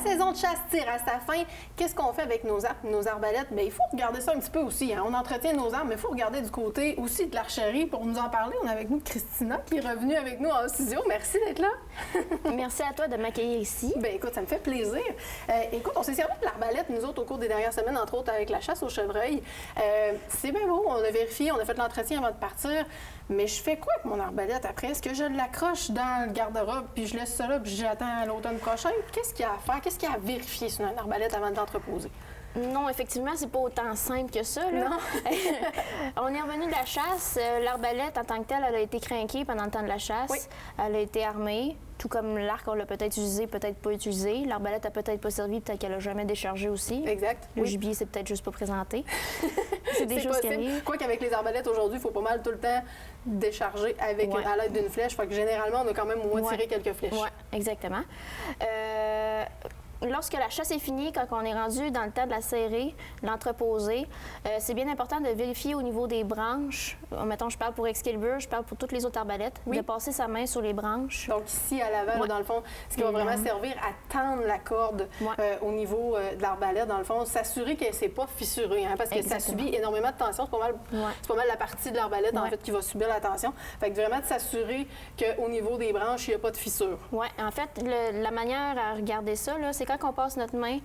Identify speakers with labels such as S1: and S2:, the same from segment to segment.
S1: saison de chasse tire à sa fin. Qu'est-ce qu'on fait avec nos arcs, nos arbalètes? Bien, il faut regarder ça un petit peu aussi. Hein. On entretient nos armes, mais il faut regarder du côté aussi de l'archerie. Pour nous en parler, on a avec nous Christina qui est revenue avec nous en studio. Merci d'être là.
S2: Merci à toi de m'accueillir ici.
S1: Bien, écoute, ça me fait plaisir. Écoute, on s'est servi de l'arbalète, nous autres, au cours des dernières semaines, entre autres avec la chasse au chevreuil. C'est bien beau, on a vérifié, on a fait l'entretien avant de partir. Mais je fais quoi avec mon arbalète après? Est-ce que je l'accroche dans le garde-robe, puis je laisse ça là, puis j'attends l'automne prochain? Qu'est-ce qu'il y a à faire? Qu'est-ce qu'il y a à vérifier sur une arbalète avant de l'entreposer?
S2: Non, effectivement, c'est pas autant simple que ça. Là.
S1: Non.
S2: On est revenu de la chasse. L'arbalète, en tant que telle, elle a été crinquée pendant le temps de la chasse.
S1: Oui.
S2: Elle a été armée. Tout comme l'arc, on l'a peut-être utilisé, peut-être pas utilisé. L'arbalète a peut-être pas servi, peut-être qu'elle a jamais déchargé aussi.
S1: Exact.
S2: Le gibier, c'est peut-être juste pas présenté. C'est des choses qui arrivent.
S1: Quoi qu'avec les arbalètes aujourd'hui, il faut pas mal tout le temps décharger avec à l'aide d'une flèche. Fait que généralement, on a quand même au moins tiré quelques flèches.
S2: Oui, exactement. Lorsque la chasse est finie, quand on est rendu dans le temps de la serrer, l'entreposer, c'est bien important de vérifier au niveau des branches. Mettons, je parle pour Excalibur, je parle pour toutes les autres arbalètes, de passer sa main sur les branches.
S1: Donc ici, à l'avant, dans le fond, ce qui va vraiment servir à tendre la corde au niveau de l'arbalète, dans le fond, s'assurer qu'elle ne s'est pas fissurée, hein, parce que ça subit énormément de tension. C'est pas mal la partie de l'arbalète, en fait, qui va subir la tension. Fait que vraiment de s'assurer qu'au niveau des branches, il n'y a pas de fissure.
S2: Oui, en fait, la manière à regarder ça, c'est quand on passe notre main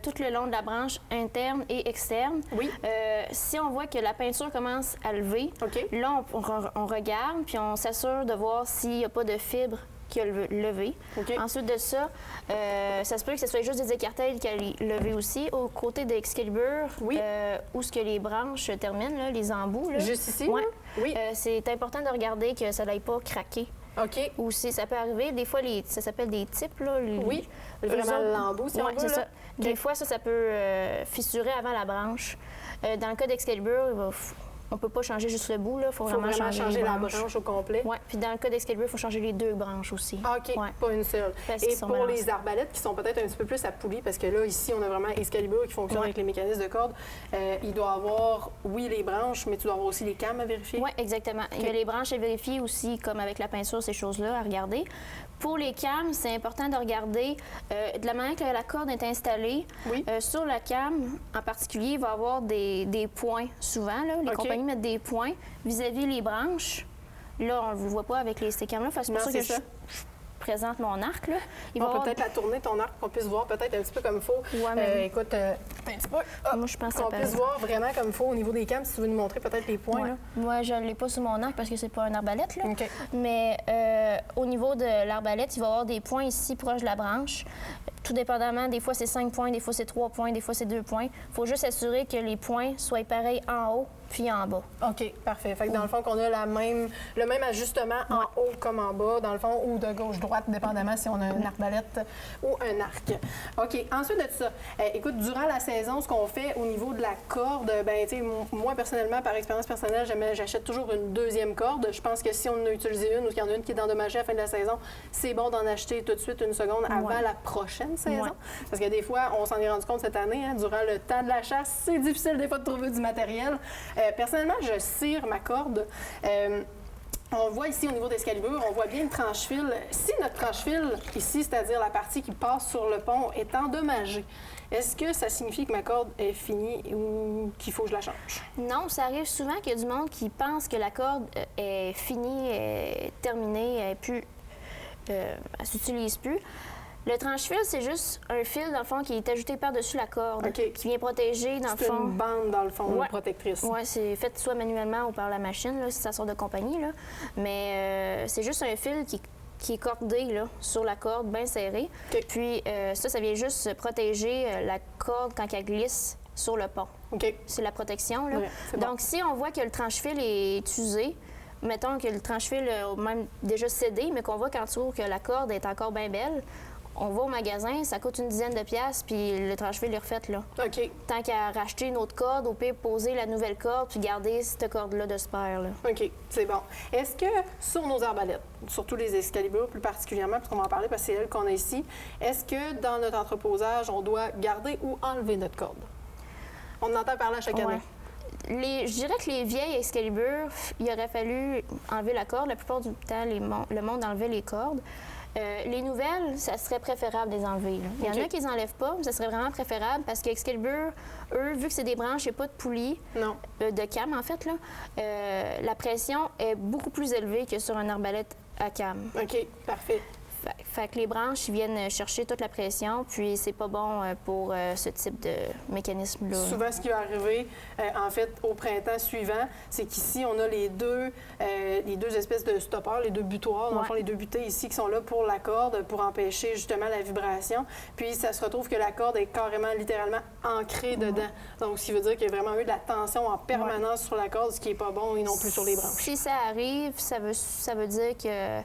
S2: tout le long de la branche interne et externe.
S1: Oui.
S2: Si on voit que la peinture commence à lever, là, on regarde, puis on s'assure de voir s'il n'y a pas de fibre qui a levé. Ensuite de ça, ça se peut que ce soit juste des écartèles qui a levé aussi. Au côté d'Excalibur, où ce que les branches terminent, là, les embouts. Là,
S1: juste ici?
S2: Ouais. Oui. C'est important de regarder que ça n'aille pas craquer.
S1: OK.
S2: Ou si ça peut arriver, des fois, ça s'appelle des types. Là,
S1: vraiment l'embout, si on veut.
S2: C'est ça. Des fois, ça peut fissurer avant la branche. Dans le cas d'Excalibur, on ne peut pas changer juste le bout. Il faut vraiment changer
S1: la branche au complet.
S2: Oui, puis dans le cas d'Excalibur, il faut changer les deux branches aussi.
S1: OK, pas une seule. Et pour les arbalètes qui sont peut-être un petit peu plus à poulie, parce que là, ici, on a vraiment Excalibur qui fonctionne avec les mécanismes de corde, il doit avoir, les branches, mais tu dois avoir aussi les cames à vérifier.
S2: Oui, exactement. Il y a les branches à vérifier aussi, comme avec la peinture, ces choses-là à regarder. Pour les cames, c'est important de regarder de la manière que la corde est installée. Sur la came, en particulier, il va y avoir des points souvent. Là. Les compagnies mettent des points vis-à-vis les branches. Là, on ne le voit pas avec ces cames-là. C'est pour ça que je présente mon arc. Là.
S1: On peut peut-être la tourner, ton arc, qu'on puisse voir peut-être un petit peu comme il faut. Écoute, un petit peu.
S2: Moi, je pense
S1: qu'on puisse voir vraiment comme il faut au niveau des cames, si tu veux nous montrer peut-être les points.
S2: Moi, je ne l'ai pas sur mon arc parce que c'est pas un arbalète. Là. Mais au niveau de l'arbalète, il va y avoir des points ici proches de la branche. Tout dépendamment, des fois c'est 5 points, des fois c'est 3 points, des fois c'est 2 points. Il faut juste s'assurer que les points soient pareils en haut puis en bas.
S1: OK, parfait. Fait que dans le fond, qu'on a le même ajustement en haut comme en bas, dans le fond, ou de gauche-droite, dépendamment si on a une arbalète ou un arc. OK, ensuite de ça, écoute, durant la saison, ce qu'on fait au niveau de la corde, ben tu sais, moi, personnellement, par expérience personnelle, j'achète toujours une deuxième corde. Je pense que si on en a utilisé une ou qu'il y en a une qui est endommagée à la fin de la saison, c'est bon d'en acheter tout de suite une seconde avant la prochaine saison. Parce que des fois, on s'en est rendu compte cette année, hein, durant le temps de la chasse, c'est difficile des fois de trouver du matériel. Personnellement, je cire ma corde. On voit ici au niveau d'Excalibur, on voit bien une tranche-fil. Si notre tranche-fil, ici, c'est-à-dire la partie qui passe sur le pont, est endommagée, est-ce que ça signifie que ma corde est finie ou qu'il faut que je la change?
S2: Non, ça arrive souvent qu'il y a du monde qui pense que la corde est finie, est terminée, elle ne s'utilise plus. Le tranche-fil, c'est juste un fil, dans le fond, qui est ajouté par-dessus la corde, qui vient protéger, dans le fond.
S1: C'est une bande, dans le fond, protectrice.
S2: Oui, c'est fait soit manuellement ou par la machine, là, si ça sort de compagnie. Là. Mais c'est juste un fil qui est cordé là, sur la corde, bien serré. Puis ça vient juste protéger la corde quand elle glisse sur le pont. C'est la protection. Là. Donc, si on voit que le tranche-fil est usé, mettons que le tranche-fil a même déjà cédé, mais qu'on voit qu'en dessous que la corde est encore bien belle, on va au magasin, ça coûte une dizaine de piastres, puis le tranche-fil est refait, là. Tant qu'à racheter une autre corde, au pire, poser la nouvelle corde, puis garder cette corde-là de spare, là.
S1: OK, c'est bon. Est-ce que sur nos arbalètes, surtout les Excalibur plus particulièrement, parce qu'on va en parler parce que c'est elles qu'on a ici, est-ce que dans notre entreposage, on doit garder ou enlever notre corde? On en entend parler à chaque année.
S2: Je dirais que les vieilles Excalibur, il aurait fallu enlever la corde. La plupart du temps, le monde enlevait les cordes. Les nouvelles, ça serait préférable de les enlever. Là. Il y en a qui les enlèvent pas, mais ça serait vraiment préférable parce qu'Excalibur, eux, vu que c'est des branches, il n'y a pas de poulie, de cam en fait, là, la pression est beaucoup plus élevée que sur un arbalète à cam.
S1: OK, parfait.
S2: Fait que les branches, ils viennent chercher toute la pression, puis c'est pas bon pour ce type de mécanisme-là.
S1: Souvent, ce qui va arriver, en fait, au printemps suivant, c'est qu'ici, on a les deux espèces de stoppeurs, les deux butoirs, dans le fond, les deux butées ici qui sont là pour la corde, pour empêcher justement la vibration. Puis, ça se retrouve que la corde est carrément, littéralement ancrée dedans. Donc, ce qui veut dire qu'il y a vraiment eu de la tension en permanence sur la corde, ce qui n'est pas bon et non plus sur les branches.
S2: Si ça arrive, ça veut dire que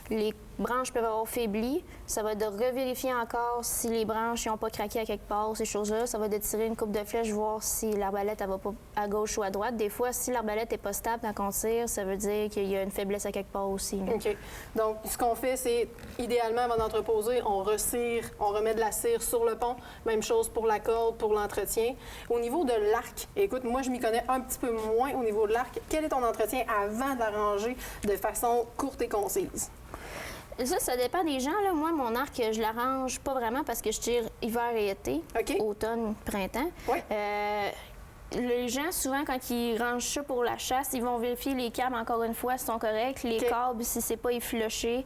S2: les branches peuvent avoir faibli. Ça va être de revérifier encore si les branches n'ont pas craqué à quelque part, ces choses-là. Ça va être de tirer une coupe de flèche, voir si l'arbalète va pas à gauche ou à droite. Des fois, si l'arbalète n'est pas stable quand on tire, ça veut dire qu'il y a une faiblesse à quelque part aussi. Là.
S1: OK. Donc, ce qu'on fait, c'est, idéalement, avant d'entreposer, on recire, on remet de la cire sur le pont. Même chose pour la corde, pour l'entretien. Au niveau de l'arc, écoute, moi, je m'y connais un petit peu moins au niveau de l'arc. Quel est ton entretien avant d'arranger de façon courte et concise?
S2: Ça dépend des gens. Là. Moi, mon arc, je l'arrange pas vraiment parce que je tire hiver et été, automne, printemps.
S1: Oui.
S2: Les gens, souvent, quand ils rangent ça pour la chasse, ils vont vérifier les câbles, encore une fois, sont corrects. Les câbles, si c'est pas effiloché.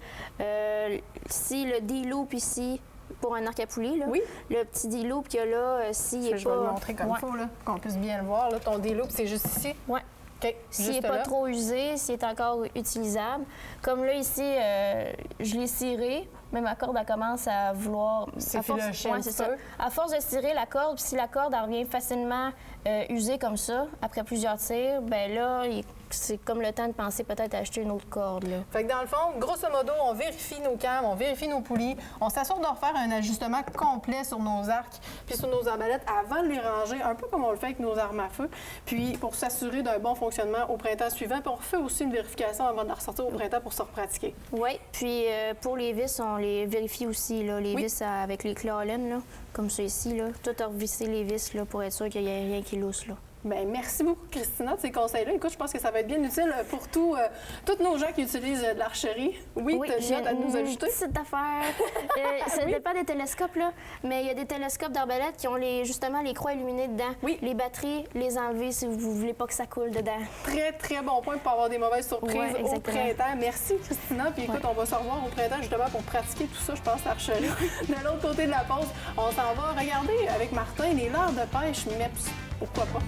S2: Si le D-loop ici, pour un arc à poulie, là, le petit D-loop qu'il y a là, s'il est pas...
S1: Je vais le montrer comme il faut, là, qu'on puisse bien le voir. Là. Ton D-loop, c'est juste ici?
S2: Oui.
S1: Okay,
S2: s'il n'est pas trop usé, s'il est encore utilisable. Comme là, ici, je l'ai ciré, mais ma corde, elle commence à vouloir...
S1: C'est ça.
S2: À force de tirer la corde, si la corde elle revient facilement usée comme ça, après plusieurs tirs, ben là, c'est comme le temps de penser peut-être à acheter une autre corde. Là.
S1: Fait que dans le fond, grosso modo, on vérifie nos cams, on vérifie nos poulies, on s'assure de refaire un ajustement complet sur nos arcs puis sur nos arbalètes avant de les ranger, un peu comme on le fait avec nos armes à feu, puis pour s'assurer d'un bon fonctionnement au printemps suivant. Puis on refait aussi une vérification avant de la ressortir au printemps pour se repratiquer.
S2: Oui, puis pour les vis, on les vérifie aussi, là, les vis avec les chlorènes, là, comme ça ici, là, tout revisser les vis là, pour être sûr qu'il n'y ait rien qui lousse. Là.
S1: Bien, merci beaucoup, Christina, de ces conseils-là. Écoute, je pense que ça va être bien utile pour tous nos gens qui utilisent de l'archerie. Oui, tu as nous ajouter?
S2: Petite affaire. Ça dépend des télescopes, là, mais il y a des télescopes d'arbalète qui ont justement les croix illuminées dedans.
S1: Oui.
S2: Les batteries, les enlever si vous ne voulez pas que ça coule dedans.
S1: Très, très bon point pour avoir des mauvaises surprises au printemps. Merci, Christina. Puis écoute, on va se revoir au printemps justement pour pratiquer tout ça, je pense, l'archerie. De l'autre côté de la pause, on s'en va regarder avec Martin les leurres de pêche, mais pourquoi pas?